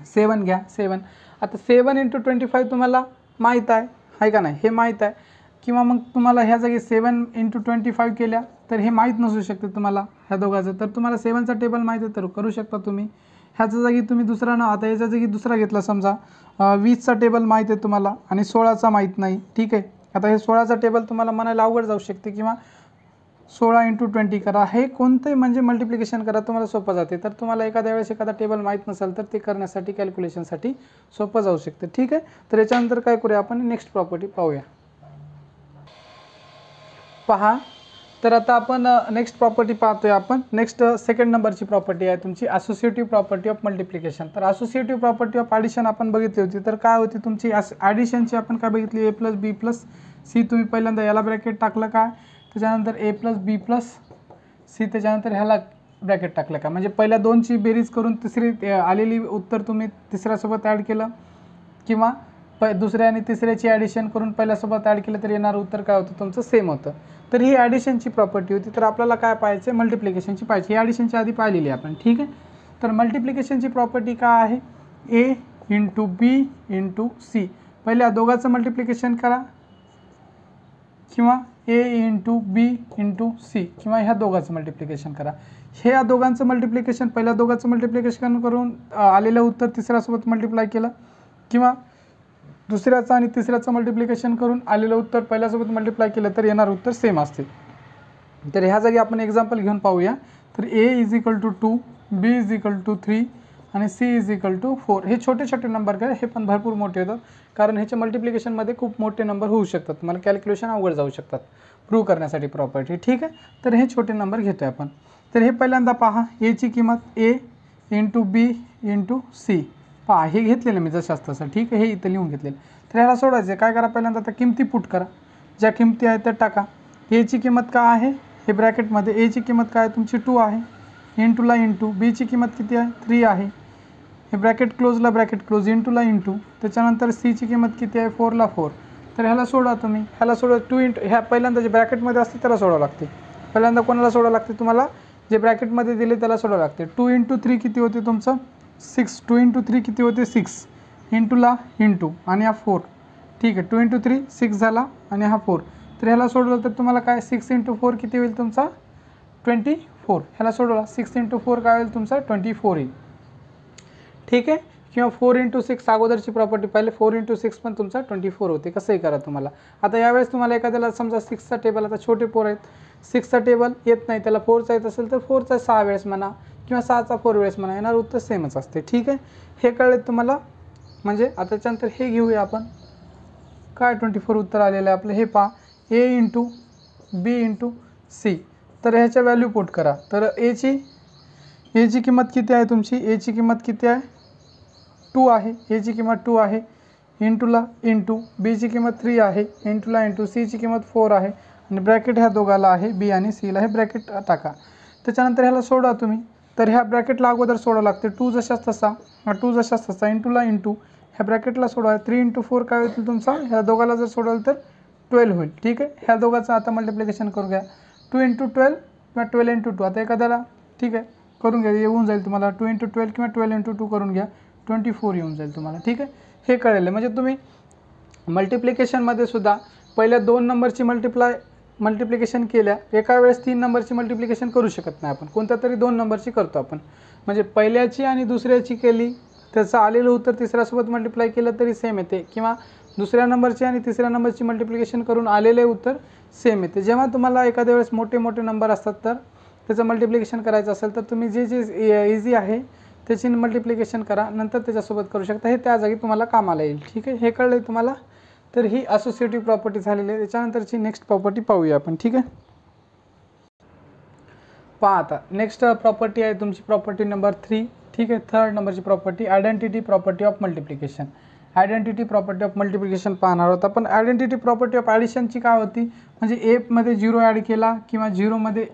7 घ्या. 7 आता 7 × 25 तुम्हाला माहीत आहे का नाही, हे माहीत आहे. किंवा मग तुम्हाला ह्या जागी 7 × 25 केल्या तर हे माहीत नसू शकते तुम्हाला ह्या दोघांचं. तर तुम्हाला 7चा टेबल माहीत आहे तर करू शकता तुम्ही. ह्याच्या जागी तुम्ही दुसरा आता याच्या जागी दुसरा घेतला, समजा 20चा टेबल माहीत आहे तुम्हाला आणि 16चा माहीत नाही. ठीक आहे, आता हे 16चा टेबल तुम्हाला म्हणायला अवघड जाऊ शकते, किंवा 16 × 20 करा. हे कोणतंही म्हणजे मल्टिप्लिकेशन करा, तुम्हाला सोपं जाते. तर तुम्हाला एखाद्या वेळेस एखादा टेबल माहीत नसेल तर ते करण्यासाठी कॅल्क्युलेशनसाठी सोपं जाऊ शकते. ठीक आहे, तर याच्यानंतर काय करूया आपण, नेक्स्ट प्रॉपर्टी पाहूया. पहा तर आता आपण नेक्स्ट प्रॉपर्टी पाहतोय आपण. नेक्स्ट सेकंड नंबरची प्रॉपर्टी आहे तुमची असोसिएटिव्ह प्रॉपर्टी ऑफ मल्टिप्लिकेशन. तर असोसिएटिव्ह प्रॉपर्टी ऑफ ॲडिशन आपण बघितली होती. तर काय होती तुमची ॲडिशनची, आपण काय बघितली, a + b + c. तुम्ही पहिल्यांदा याला ब्रॅकेट टाकलं काय, त्याच्यानंतर a + b + c, त्याच्यानंतर ह्याला ब्रॅकेट टाकलं का, म्हणजे पहिल्या दोनची बेरीज करून तिसरी आलेली उत्तर तुम्ही तिसऱ्यासोबत ॲड केलं, किंवा दुसऱ्या आणि तिसऱ्याची ॲडिशन करून पहिल्यासोबत ॲड केलं तर येणारं उत्तर काय होतं तुमचं, सेम होतं. तर ही ॲडिशनची प्रॉपर्टी होती. तर आपल्याला काय पाहायचं, मल्टिप्लिकेशनची पाहिजे. ही ॲडिशनची आधी पाहिलेली आपण. ठीक आहे, तर मल्टिप्लिकेशनची प्रॉपर्टी काय आहे, a × b × c. पहिल्या दोघांचं मल्टिप्लिकेशन करा किंवा a × b × c, किंवा ह्या दोघांचं मल्टिप्लिकेशन करा. हे या दोघांचं मल्टिप्लिकेशन, पहिल्या दोघांचं मल्टिप्लिकेशन करून आलेलं उत्तर तिसऱ्यासोबत मल्टिप्लाय केलं, किंवा दुसऱ्याचं आणि तिसऱ्याचं मल्टिप्लिकेशन करून आलेलं उत्तर पहिल्यासोबत मल्टिप्लाय केलं तर येणार उत्तर सेम असते. तर ह्या जागी आपण एक्झाम्पल घेऊन पाहूया. तर a = 2, b = 3 आणि c = 4. हे छोटे छोटे नंबर काय, हे पण भरपूर मोठे होतात, कारण ह्याच्या मल्टिप्लिकेशनमध्ये खूप मोठे नंबर होऊ शकतात. मला कॅल्क्युलेशन अवघड जाऊ शकतात प्रूव्ह करण्यासाठी प्रॉपर्टी. ठीक आहे, तर हे छोटे नंबर घेतो आपण. तर हे पहिल्यांदा पहा, a ची किंमत a × b × c. पहा हे घेतलेलं मी जशाच तसं. ठीक आहे, हे इथं लिहून घेतलेलं. तर ह्याला सोडायचं काय करा, पहिल्यांदा आता किमती पुट करा, ज्या किमती आहेत त्या टाका. a ची किंमत काय आहे, हे ब्रॅकेटमध्ये a ची किंमत काय तुमची 2 आहे, इंटूला इंटू. b ची किंमत किती आहे, 3 आहे, हे ब्रॅकेट क्लोजला ब्रॅकेट क्लोज, इंटूला इंटू. त्याच्यानंतर c ची किंमत किती आहे, 4ला 4. तर ह्याला सोडा तुम्ही, ह्याला सोडा 2 इंटू ह्या पहिल्यांदा जे ब्रॅकेटमध्ये असते त्याला सोडावं लागते. पहिल्यांदा कोणाला सोडावं लागते, तुम्हाला जे ब्रॅकेटमध्ये दिले त्याला सोडावं लागते. 2 इंटू 3 किती होते तुमचं 6. 2 इंटू 3 किती होते 6. इंटूला इंटू आणि हा 4. ठीक आहे, 2 इंटू 3 6 झाला आणि हा 4. तर ह्याला सोडलं तर तुम्हाला काय 6 इंटू 4 किती होईल तुमचा 24. ह्याला सोडवला 6 इंटू 4 काय होईल तुमचा 24 येईल. ठीक आहे, किंवा 4 इंटू 6 अगोदरची प्रॉपर्टी पाहिली 4 इंटू 6 पण तुमचा 24 होते. कसंही करा तुम्हाला. आता यावेळेस तुम्हाला एखाद्याला समजा 6चा टेबल, आता छोटे पोर आहेत 6चा टेबल येत नाही, त्याला 4चा येत असेल तर 4चा 6 वेळेस म्हणा किंवा 6चा 4 वेळेस म्हणा, येणार उत्तर सेमच असते. ठीक आहे, हे कळले तुम्हाला. म्हणजे आता त्याच्यानंतर हे घेऊया आपण, काय 24 उत्तर आलेलं आहे आपलं. हे पहा ए इंटू बी इंटू सी. तर ह्याच्या व्हॅल्यू पुट करा. तर एची किंमत किती आहे तुमची, एची किंमत किती आहे 2 आहे, एची किंमत 2 आहे. इंटूला इंटू बीची किंमत 3 आहे, इंटूला इंटू सीची किंमत 4 आहे आणि ब्रॅकेट ह्या दोघाला आहे बी आणि सीला, हे ब्रॅकेट टाका. त्याच्यानंतर ह्याला सोडा तुम्ही. तर ह्या ब्रॅकेटला अगोदर सोडावं लागते. 2 जशाच तसा 2 जशाच तसा इंटूला इंटू ह्या ब्रॅकेटला सोडवा. 3 इंटू 4 काय होतील तुमचा, ह्या दोघाला जर सोडवलं तर 12 होईल. ठीक आहे, ह्या दोघाचं आता मल्टिप्लिकेशन करू घ्या. 2 इंटू 12 किंवा 12 इंटू 2. आता एखाद्याला ठीक आहे करून घ्या, येऊन जाईल तुम्हाला 2 इंटू 12 किंवा 12 इंटू 2 करून घ्या, 24 येऊन जाईल तुम्हाला. ठीक आहे, हे कळेल. म्हणजे तुम्ही मल्टिप्लिकेशनमध्ये सुद्धा पहिल्या 2 नंबरची मल्टिप्लिकेशन केल्या, एका वेळेस 3 नंबरची मल्टिप्लिकेशन करू शकत नाही आपण, कोणत्या तरी 2 नंबरची करतो आपण. म्हणजे पहिल्याची आणि दुसऱ्याची केली, त्याचं आलेलं उत्तर तिसऱ्यासोबत मल्टिप्लाय केलं तरी सेम येते, किंवा दुसऱ्या नंबरची आणि तिसऱ्या नंबरची मल्टिप्लिकेशन करून आलेले उत्तर सेम येते. जेव्हा तुम्हाला एखाद्या वेळेस मोठे मोठे नंबर असतात तर त्याचं मल्टिप्लिकेशन करायचं असेल तर तुम्ही जे इझी आहे त्याची मल्टिप्लिकेशन करा, नंतर त्याच्यासोबत करू शकता. हे त्या जागी तुम्हाला कामाला येईल. ठीक आहे, हे कळलं तुम्हाला. तर ही असोसिएटिव्ह प्रॉपर्टी झालेली आहे. त्याच्यानंतरची नेक्स्ट प्रॉपर्टी पाहूया आपण. ठीक आहे, पहा आता नेक्स्ट प्रॉपर्टी आहे तुमची प्रॉपर्टी नंबर 3. ठीक आहे, 3rd नंबरची property identity property of multiplication. Identity property of multiplication पाहणार आहोत आपण. आयडेंटिटी प्रॉपर्टी ऑफ ॲडिशनची काय होती, म्हणजे एमध्ये 0 ॲड केला किंवा 0मध्ये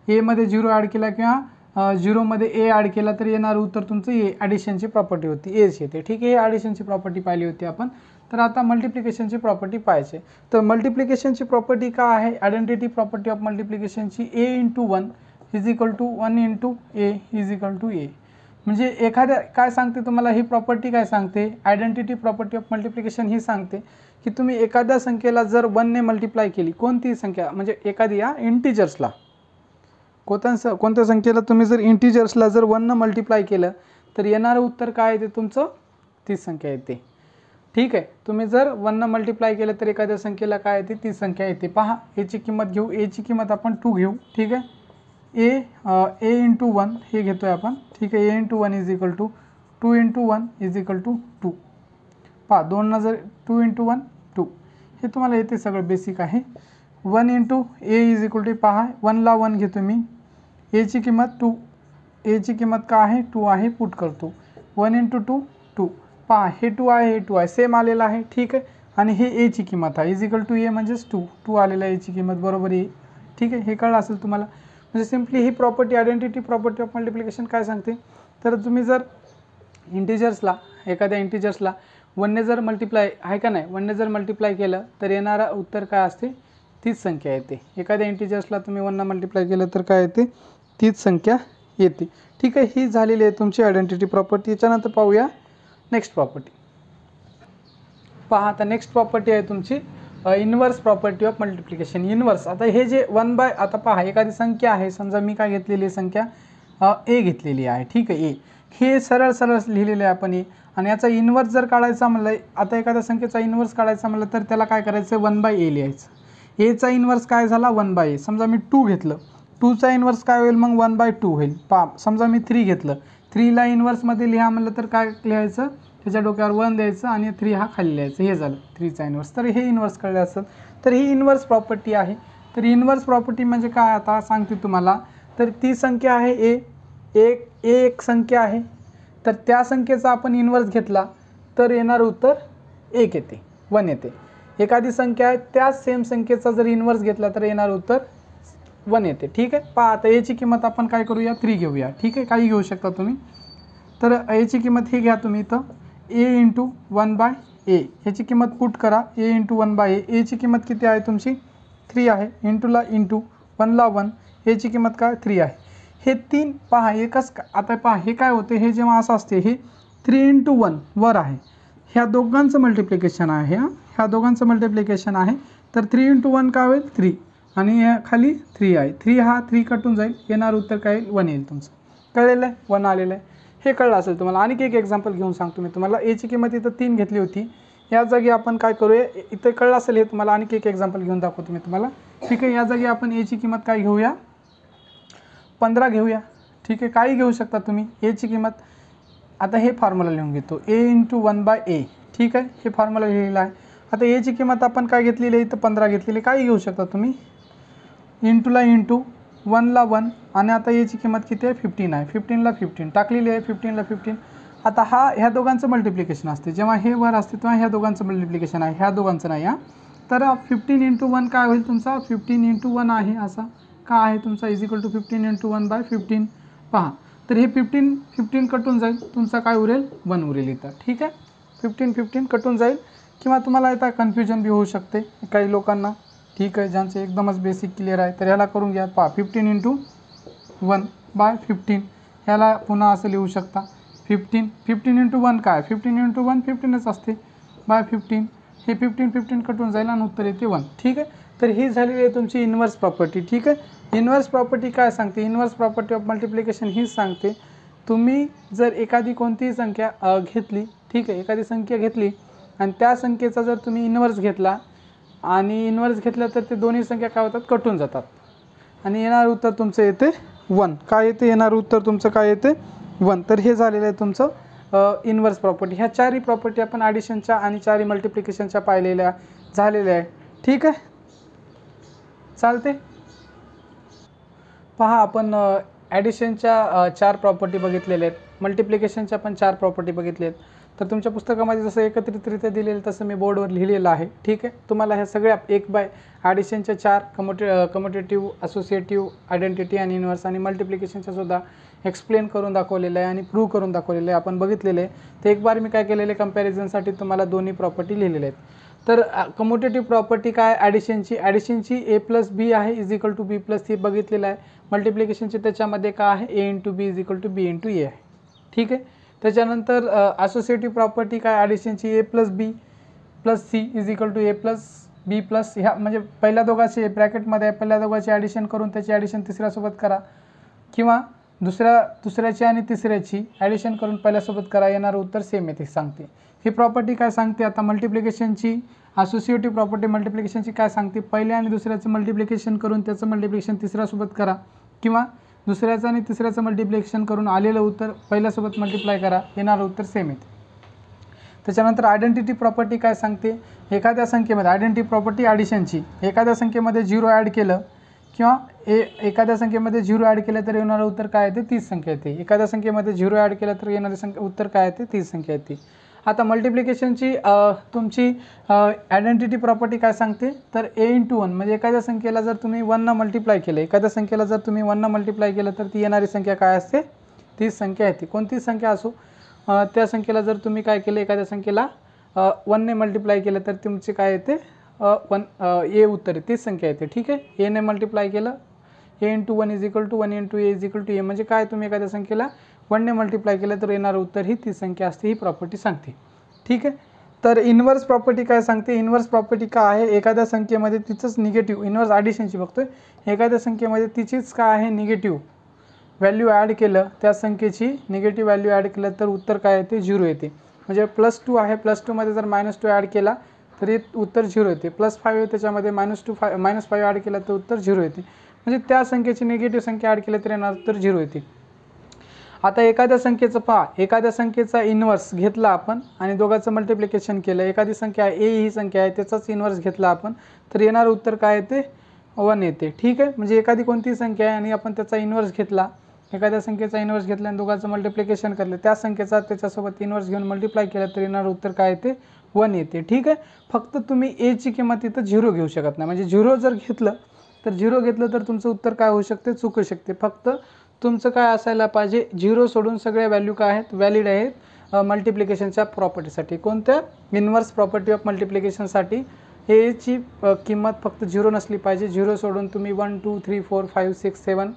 एमध्ये 0 ॲड केला किंवा 0मध्ये ए ॲड केला तर येणारं उत्तर तुमचं ए. ॲडिशनची प्रॉपर्टी होती, एच येते. ठीक आहे, हे ॲडिशनची प्रॉपर्टी पाहिली होती आपण. तर आता मल्टिप्लिकेशनची प्रॉपर्टी पाहायची. तर मल्टिप्लिकेशनची प्रॉपर्टी काय आहे, आयडेंटिटी प्रॉपर्टी ऑफ मल्टिप्लिकेशनची A into 1 is equal to 1 into A is equal to A. म्हणजे एखाद्या काय सांगते तुम्हाला ही प्रॉपर्टी, काय सांगते आयडेंटिटी प्रॉपर्टी ऑफ मल्टिप्लिकेशन ही सांगते की तुम्ही एखाद्या संख्येला जर 1ने मल्टिप्लाय केली, कोणती संख्या म्हणजे एखादी या इंटिजर्सला, कोणत्या संख्येला तुम्ही जर इंटिजर्सला जर 1ने मल्टिप्लाय केलं तर येणारं उत्तर काय येते तुमचं, तीच संख्या येते. ठीक आहे, तुम्ही जर 1ने मल्टिप्लाय केलं तर एखाद्या संख्येला काय येते, तीच संख्या येते. पहा एची किंमत घेऊ, एची किंमत आपण 2 घेऊ. ठीक आहे, ए इंटू 1 हे घेतो आहे आपण. ठीक आहे, A into 1 is equal to 2 into 1 is equal to 2. पहा 2 जर 2 इंटू 1 2, हे तुम्हाला येते सगळं बेसिक आहे. 1 into A is equal to, पहा 1ला 1 घेतो मी, एची किंमत 2, एची किंमत काय आहे 2 आहे, पुट करतो 1 इंटू 2 2. पहा हे 2 आहे, हे 2 आहे, सेम आलेलं आहे. ठीक आहे, आणि हे एची किंमत आहे इज इक्वल टू ए म्हणजेच 2 आलेलं आहे, एची किंमत बरोबर ए. ठीक आहे, हे कळलं असेल तुम्हाला. म्हणजे simply he property identity property of multiplication काय सांगते, तर तुम्ही जर इंटिजर्सला, एखाद्या इंटिजर्सला 1ने जर मल्टिप्लाय आहे का नाही, 1ने जर मल्टिप्लाय केलं तर येणारा उत्तर काय असते, तीच संख्या येते. एखाद्या इंटिजर्सला तुम्ही 1ने मल्टिप्लाय केलं तर काय येते, तीच संख्या येते. ठीक आहे, ही झालेली आहे तुमची आयडेंटिटी प्रॉपर्टी. याच्यानंतर पाहूया नेक्स्ट प्रॉपर्टी. पहा आता नेक्स्ट प्रॉपर्टी आहे तुमची inverse property of multiplication. Inverse, आता हे जे 1 बाय, आता पहा एखादी संख्या आहे, समजा मी काय घेतलेली संख्या ए घेतलेली आहे. ठीक आहे, ए हे सरळ सरळ लिहिलेलं आहे आपण ए, आणि याचा इनवर्स जर काढायचा म्हणलं, आता एखाद्या संख्येचा इनवर्स काढायचा म्हणलं तर त्याला काय करायचं, 1 बाय ए लिहायचं. एचा इनवर्स काय झाला 1 बाय ए. समजा मी 2 घेतलं, 2चा इनवर्स काय होईल मग 1 बाय 2 होईल. पहा समजा मी 3 घेतलं, 3ला इनवर्समध्ये लिहा म्हणलं तर काय लिहायचं, त्याच्या डोक्यावर 1 द्यायचं आणि 3 हा खाली लिहायचं, हे झालं 3चा इनवर्स. तर हे इनवर्स कळले असेल. तर ही इनवर्स प्रॉपर्टी आहे. तर इनवर्स प्रॉपर्टी म्हणजे काय आता सांगते तुम्हाला. तर ती संख्या आहे एक संख्या आहे, तर त्या संख्येचा आपण इनवर्स घेतला तर येणारं उत्तर 1 येते, 1 येते. एखादी संख्या आहे त्याच सेम संख्येचा जर इनवर्स घेतला तर येणारं उत्तर 1 येते. ठीक आहे, पहा आता एची किंमत आपण काय करूया, 3 घेऊया. ठीक आहे, काही घेऊ शकता तुम्ही. तर एची किंमत ही घ्या तुम्ही इथं, ए इंटू 1 बाय ए, ह्याची किंमत पुट करा, ए इंटू 1/a, एची किंमत किती आहे तुमची 3 आहे, इंटूला इंटू 1ला 1, एची किंमत काय 3 आहे. हे 3 पहा एकच आता पहा हे काय होते, हे जेव्हा असं असते हे 3 इंटू 1 वर आहे, ह्या दोघांचं मल्टिप्लिकेशन आहे, ह्या दोघांचं मल्टिप्लिकेशन आहे. तर 3 इंटू 1 काय होईल 3 आणि ह्या खाली 3 आहे, 3 हा 3 कटून जाईल, येणार उत्तर काय येईल 1 येईल. तुमचं कळलेलं आहे, 1 आलेलं आहे. हे कळलं असेल तुम्हाला. आणखी एक एक्झाम्पल घेऊन सांगतो मी तुम्हाला. एची किंमत इथं 3 घेतली होती, या जागी आपण काय करूया, इथं कळलं असेल हे तुम्हाला. आणखी एक एक्झाम्पल घेऊन दाखवतो मी तुम्हाला. ठीक आहे, या जागी आपण एची किंमत काय घेऊया 15 घेऊया. ठीक आहे, काही घेऊ शकता तुम्ही. एची किंमत आता हे फॉर्म्युला लिहून घेतो, ए इंटू 1/a. ठीक आहे, हे फॉर्म्युला लिहिलेला आहे. आता एची किंमत आपण काय घेतलेली आहे इथं 15 घेतलेली, काही घेऊ शकता तुम्ही. इंटूला इंटू 1ला 1 आणि आता याची किंमत किती आहे 15 आहे, 15ला 15 टाकलेली आहे, 15ला 15. आता ह्या दोघांचं मल्टिप्लिकेशन असते, जेव्हा हे वर असते तेव्हा ह्या दोघांचं मल्टिप्लिकेशन आहे, ह्या दोघांचं नाही. तर 15 इंटू 1 काय होईल तुमचा 15 इंटू 1 आहे, असा का आहे तुमचा इज इक्वल टू 15 इंटू 1/15. पहा, तर हे 15 कटून जाईल, तुमचा काय उरेल 1 उरेल इथं. ठीक आहे, 15 कटून जाईल. किंवा तुम्हाला इथं कन्फ्युजन बी होऊ शकते काही लोकांना. ठीक आहे, ज्यांचे एकदमच बेसिक क्लिअर आहे तर ह्याला करून घ्या. पहा 15 इंटू 1/15, ह्याला पुन्हा असं लिहू शकता 15 इंटू 1 काय 15 इंटू 1 15च असते /15. हे 15 कटून जाईल आणि उत्तर येते 1. ठीक आहे, तर ही झालेली आहे तुमची इन्व्हर्स प्रॉपर्टी. ठीक आहे, इन्व्हर्स प्रॉपर्टी काय सांगते, इन्व्हर्स प्रॉपर्टी ऑफ मल्टिप्लिकेशन हीच सांगते, तुम्ही जर एखादी कोणतीही संख्या घेतली, ठीक आहे, एखादी संख्या घेतली आणि त्या संख्येचा जर तुम्ही इन्व्हर्स घेतला आणि इन्व्हर्स घेतलं तर ते दोन्ही संख्या काय होतात कटून जातात आणि येणार उत्तर तुमचं येते 1. काय येते, येणार उत्तर तुमचं काय येते 1. तर हे झालेलं आहे तुमचं इन्व्हर्स प्रॉपर्टी. ह्या चारही प्रॉपर्टी आपण ॲडिशनच्या आणि चारही मल्टिप्लिकेशनच्या पाहिलेल्या झालेल्या आहे. ठीक आहे, चालते. पहा, आपण ॲडिशनच्या 4 प्रॉपर्टी बघितलेल्या आहेत, मल्टिप्लिकेशनच्या पण 4 प्रॉपर्टी बघितल्या आहेत. तर तुमच्या पुस्तकामध्ये जसं एकत्रितरित्या दिलेलं तसं मी बोर्डवर लिहिलेलं आहे. ठीक आहे, तुम्हाला ह्या सगळ्या ॲडिशनच्या 4 कम्युटेटिव्ह, असोसिएटिव्ह, आयडेंटिटी आणि इन्व्हर्स आणि मल्टिप्लिकेशनच्या सुद्धा एक्सप्लेन करून दाखवलेलं आहे आणि प्रूव्ह करून दाखवलेलं आहे, आपण बघितलेलं आहे. तर एक बार मी काय केलेलं आहे, कंपॅरिझनसाठी तुम्हाला दोन्ही प्रॉपर्टी लिहिलेल्या आहेत. तर कम्युटेटिव्ह प्रॉपर्टी काय ॲडिशनची a+b आहे इज इक्वल टू b+c बघितलेलं आहे. मल्टिप्लिकेशनची त्याच्यामध्ये काय आहे a into b is equal to b into a आहे. ठीक आहे, त्याच्यानंतर असोसिएटिव्ह प्रॉपर्टी काय ॲडिशनची a+b+c is equal to a+b+, ह्या म्हणजे पहिल्या दोघांचे ब्रॅकेटमध्ये आहे, पहिल्या दोघांचे ॲडिशन करून त्याची ॲडिशन तिसऱ्यासोबत करा किंवा दुसऱ्याची आणि तिसऱ्याची ॲडिशन करून पहिल्यासोबत करा, येणारं उत्तर सेम येते सांगते. ही प्रॉपर्टी काय सांगते, आता मल्टिप्लिकेशनची असोसिएटिव्ह प्रॉपर्टी मल्टिप्लिकेशनची काय सांगते, पहिल्या आणि दुसऱ्याचं मल्टिप्लिकेशन करून त्याचं मल्टिप्लिकेशन तिसऱ्यासोबत करा किंवा दुसऱ्याचं आणि तिसऱ्याचं मल्टिप्लिकेशन करून आलेलं उत्तर पहिल्यासोबत मल्टिप्लाय करा, येणारं उत्तर सेम येते. त्याच्यानंतर आयडेंटिटी प्रॉपर्टी काय सांगते, एखाद्या संख्येमध्ये आयडेंटिटी प्रॉपर्टी ॲडिशनची एखाद्या संख्येमध्ये 0 ॲड केलं किंवा एखाद्या संख्येमध्ये 0 ॲड केलं तर येणारं उत्तर काय येते 30 संख्या येते. एखाद्या संख्येमध्ये 0 ॲड केलं तर येणारी उत्तर काय येते 30 संख्या येते. आता मल्टिप्लिकेशनची तुमची आयडेंटिटी प्रॉपर्टी काय सांगते, तर a इंटू 1 म्हणजे एखाद्या संख्येला जर तुम्ही 1 मल्टिप्लाय केलं, एखाद्या संख्येला जर तुम्ही 1 मल्टिप्लाय केलं तर ती येणारी संख्या काय असते 30 संख्या येते. कोणतीही संख्या असो, त्या संख्येला जर तुम्ही काय केलं, एखाद्या संख्येला 1ने मल्टिप्लाय केलं तर तुमचे काय येते a उत्तर 30 संख्या येते. ठीक आहे, a ने मल्टिप्लाय केलं a into 1 is equal to 1 into a is equal to a म्हणजे काय, तुम्ही एखाद्या संख्येला 1ने मल्टिप्लाय केलं तर येणारं उत्तर ही 30 संख्या असते, ही प्रॉपर्टी सांगते. ठीक आहे, तर इन्व्हर्स प्रॉपर्टी काय सांगते, इन्व्हर्स प्रॉपर्टी काय आहे, एखाद्या संख्येमध्ये तिचंच निगेटिव्ह, इन्व्हर्स ॲडिशनची बघतोय, एखाद्या संख्येमध्ये तिचीच काय आहे निगेटिव्ह व्हॅल्यू ॲड केलं, त्या संख्येची निगेटिव्ह व्हॅल्यू ॲड केलं तर उत्तर काय येते 0 येते. म्हणजे +2 आहे, +2मध्ये जर -2 ॲड केला तर हे उत्तर 0 येते. +5 आहे, त्याच्यामध्ये -5 ॲड केला तर उत्तर 0 येते. म्हणजे त्या संख्येची निगेटिव्ह संख्या ॲड केली तर येणार उत्तर 0 येते. आता एखाद्या संख्येचं पहा, एखाद्या संख्येचा इन्व्हर्स घेतला आपण आणि दोघांचं मल्टिप्लिकेशन केलं, एखादी संख्या a ही संख्या आहे त्याचाच इन्व्हर्स घेतला आपण तर येणारं उत्तर काय येते 1 येते. ठीक आहे, म्हणजे एखादी कोणतीही संख्या आहे आणि आपण त्याचा इन्व्हर्स घेतला, एखाद्या संख्येचा इन्व्हर्स घेतला आणि दोघांचं मल्टिप्लिकेशन केलं, त्या संख्येचा त्याच्यासोबत इन्व्हर्स घेऊन मल्टिप्लाय केलं तर येणारं उत्तर काय येते 1 येते. ठीक आहे, फक्त तुम्ही a ची किंमत इथं 0 घेऊ शकत नाही, म्हणजे 0 जर घेतलं तर 0 घेतलं तर तुमचं उत्तर काय होऊ शकते, चुकू शकते. फक्त तुमचं काय असायला पाहिजे, 0 सोडून सगळ्या व्हॅल्यू काय आहेत व्हॅलिड आहेत मल्टिप्लिकेशनच्या प्रॉपर्टीसाठी. कोणत्या? इन्व्हर्स प्रॉपर्टी ऑफ मल्टिप्लिकेशनसाठी एची किंमत फक्त 0 नसली पाहिजे. 0 सोडून तुम्ही 1 2 3 4 5 6 7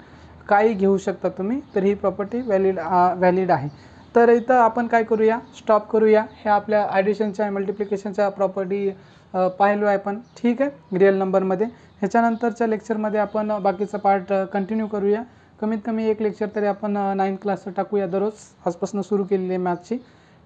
काही घेऊ शकता तुम्ही, तर ही प्रॉपर्टी व्हॅलिड आहे. तर इथं आपण काय करूया, स्टॉप करूया. हे आपल्या ॲडिशनच्या मल्टिप्लिकेशनच्या प्रॉपर्टी पाहिलो आहे आपण, ठीक आहे, रिअल नंबरमध्ये. ह्याच्यानंतरच्या लेक्चरमध्ये आपण बाकीचा पार्ट कंटिन्यू करूया. कमीत कमी एक लेक्चर तरी आपण 9th क्लासचं टाकूया दररोज, आजपासून सुरू केलेली आहे मॅथची.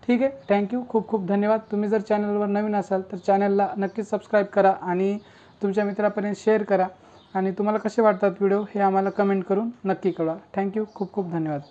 ठीक आहे, थँक्यू, खूप खूप धन्यवाद. तुम्ही जर चॅनलवर नवीन असाल तर चॅनलला नक्कीच सबस्क्राईब करा आणि तुमच्या मित्रापर्यंत शेअर करा. आणि तुम्हाला कसे वाटतात व्हिडिओ हे आम्हाला कमेंट करून नक्की कळवा. थँक्यू, खूप खूप धन्यवाद.